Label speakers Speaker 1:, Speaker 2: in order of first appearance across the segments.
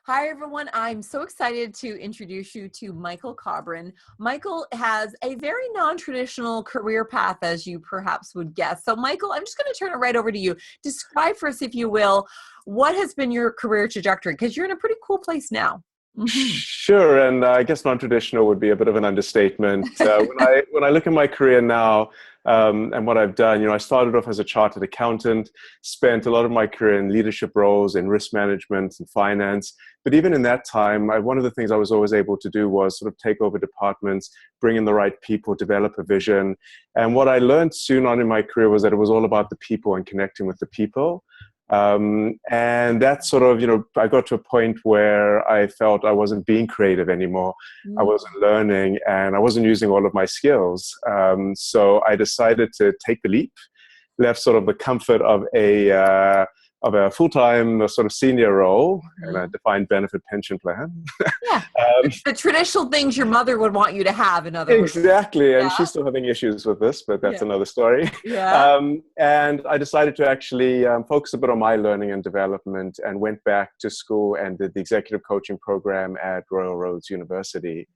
Speaker 1: Hi, everyone. I'm so excited to introduce you to Michael Kobrin. Michael has a very non-traditional career path, as you perhaps would guess. So, Michael, I'm just going to turn it right over to you. Describe for us, if you will, what has been your career trajectory, because you're in a pretty cool place now.
Speaker 2: Sure, and I guess non-traditional would be a bit of an understatement. When I look at my career now and what I've done, I started off as a chartered accountant, spent a lot of my career in leadership roles in risk management and finance. But even in that time, one of the things I was always able to do was sort of take over departments, bring in the right people, develop a vision. And what I learned soon on in my career was that it was all about the people and connecting with the people. And that sort of, I got to a point where I felt I wasn't being creative anymore. I wasn't learning and I wasn't using all of my skills. So I decided to take the leap, left sort of the comfort of a full-time sort of senior role and a defined benefit pension plan.
Speaker 1: Yeah, the traditional things your mother would want you to have, in other words.
Speaker 2: Exactly, and
Speaker 1: Yeah.
Speaker 2: she's still having issues with this, but that's another story.
Speaker 1: Yeah.
Speaker 2: And I decided to actually focus a bit on my learning and development and went back to school and did the executive coaching program at Royal Roads University.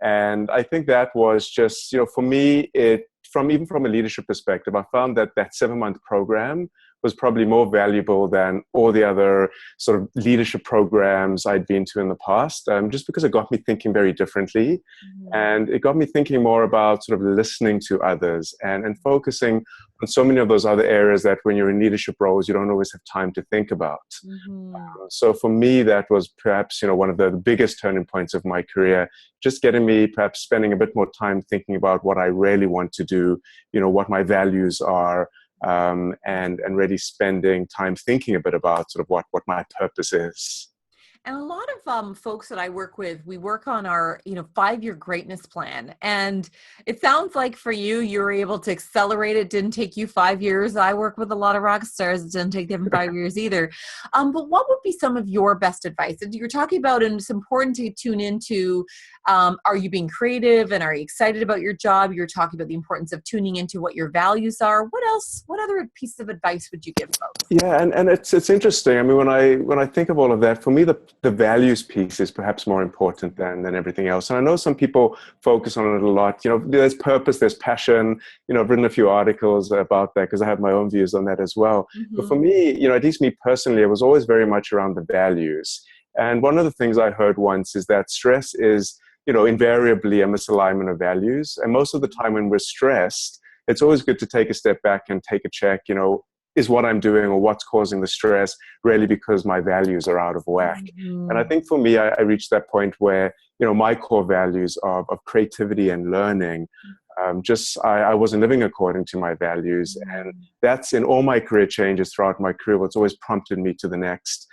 Speaker 2: And I think that was just, for me, even from a leadership perspective, I found that 7-month program was probably more valuable than all the other sort of leadership programs I'd been to in the past, just because it got me thinking very differently. And it got me thinking more about sort of listening to others and focusing on so many of those other areas that when you're in leadership roles, you don't always have time to think about. So for me, that was perhaps, one of the biggest turning points of my career, just getting me perhaps spending a bit more time thinking about what I really want to do, what my values are, and really spending time thinking a bit about sort of what my purpose is.
Speaker 1: And a lot of folks that I work with, we work on our, 5-year greatness plan. And it sounds like for you, you were able to accelerate it. Didn't take you 5 years. I work with a lot of rock stars. It didn't take them 5 years either. But what would be some of your best advice? You're talking about, and it's important to tune into, are you being creative and are you excited about your job? You're talking about the importance of tuning into what your values are. What else? What other piece of advice would you give folks?
Speaker 2: Yeah, and it's interesting. I mean, when I think of all of that, for me, the values piece is perhaps more important than everything else. And I know some people focus on it a lot. There's purpose, there's passion. I've written a few articles about that because I have my own views on that as well. But for me, at least me personally, it was always very much around the values. And one of the things I heard once is that stress is, invariably a misalignment of values. And most of the time when we're stressed, it's always good to take a step back and take a check, is what I'm doing or what's causing the stress really because my values are out of whack? And I think for me, I reached that point where, my core values of creativity and learning, I wasn't living according to my values. And that's in all my career changes throughout my career, what's always prompted me to the next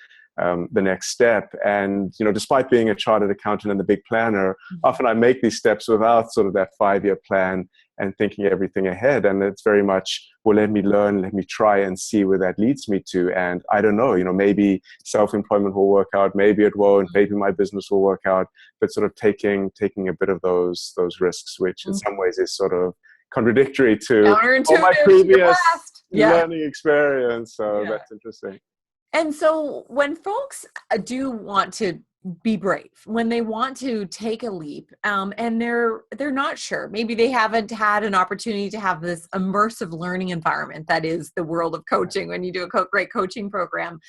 Speaker 2: step. And, despite being a chartered accountant and the big planner, often I make these steps without sort of that 5-year plan and thinking everything ahead. And it's very much, well, let me learn, let me try and see where that leads me to. And I don't know, maybe self-employment will work out, maybe it won't, maybe my business will work out, but sort of taking a bit of those risks, which in some ways is sort of contradictory to all my previous learning experience. So that's interesting.
Speaker 1: And so when folks do want to be brave, when they want to take a leap, and they're not sure, maybe they haven't had an opportunity to have this immersive learning environment that is the world of coaching when you do a great coaching program,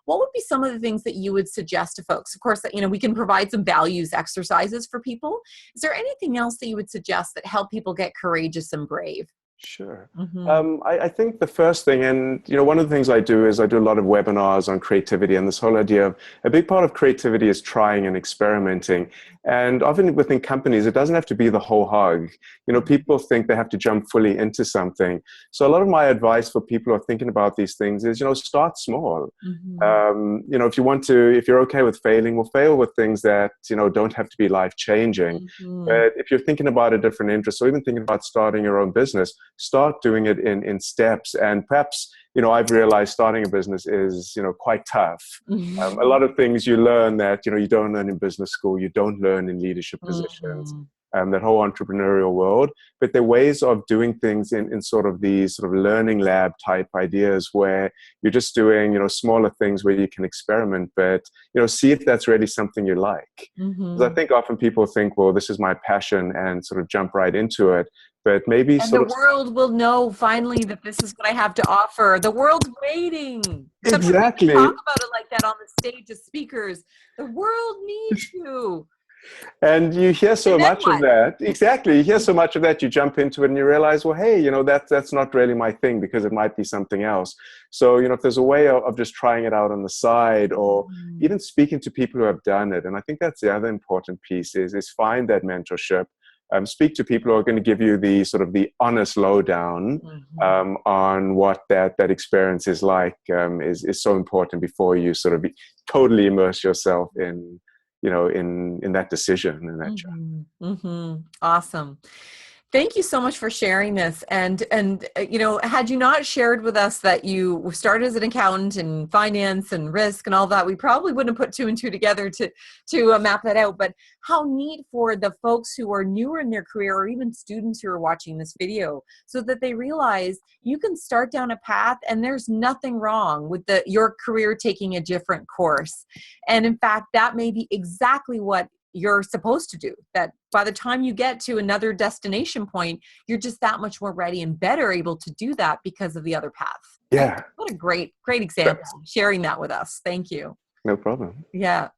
Speaker 1: what would be some of the things that you would suggest to folks? Of course, we can provide some values exercises for people. Is there anything else that you would suggest that help people get courageous and brave?
Speaker 2: Sure. I think the first thing, and one of the things I do is I do a lot of webinars on creativity, and this whole idea of a big part of creativity is trying and experimenting. And often within companies, it doesn't have to be the whole hog. People think they have to jump fully into something. So a lot of my advice for people who are thinking about these things is, start small. If you're okay with failing, well, fail with things that, don't have to be life-changing. But if you're thinking about a different interest or even thinking about starting your own business, start doing it in steps. And perhaps, I've realized starting a business is, quite tough. A lot of things you learn that, you don't learn in business school, you don't learn in leadership positions. that whole entrepreneurial world. But there are ways of doing things in sort of these sort of learning lab type ideas where you're just doing, smaller things where you can experiment, but, see if that's really something you like. Because I think often people think, well, this is my passion, and sort of jump right into it. But maybe
Speaker 1: And
Speaker 2: sort
Speaker 1: the
Speaker 2: of
Speaker 1: world will know finally that this is what I have to offer. The world's waiting. Sometimes we can
Speaker 2: exactly.
Speaker 1: talk about it like that on the stage as speakers. The world needs you.
Speaker 2: And you hear so
Speaker 1: And then
Speaker 2: much of
Speaker 1: what?
Speaker 2: that. Exactly. You hear so much of that, you jump into it and you realize, well, hey, that's not really my thing, because it might be something else. So, if there's a way of just trying it out on the side, or even speaking to people who have done it. And I think that's the other important piece is find that mentorship. Speak to people who are going to give you the sort of the honest lowdown on what that experience is like, is so important before you sort of totally immerse yourself in that decision, in that job.
Speaker 1: Awesome. Thank you so much for sharing this. And had you not shared with us that you started as an accountant in finance and risk and all that, we probably wouldn't have put two and two together to map that out. But how neat for the folks who are newer in their career, or even students who are watching this video, so that they realize you can start down a path and there's nothing wrong with your career taking a different course. And in fact, that may be exactly what you're supposed to do, that by the time you get to another destination point, you're just that much more ready and better able to do that because of the other path.
Speaker 2: Yeah.
Speaker 1: What a great example, sharing that with us. Thank you.
Speaker 2: No problem.
Speaker 1: Yeah.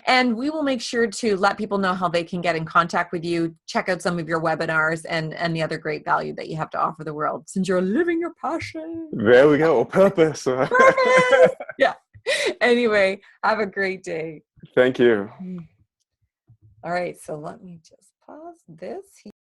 Speaker 1: And we will make sure to let people know how they can get in contact with you, check out some of your webinars and the other great value that you have to offer the world, since you're living your passion.
Speaker 2: There we go. Purpose.
Speaker 1: Purpose. Yeah. Anyway, have a great day.
Speaker 2: Thank you.
Speaker 1: All right, so let me just pause this here.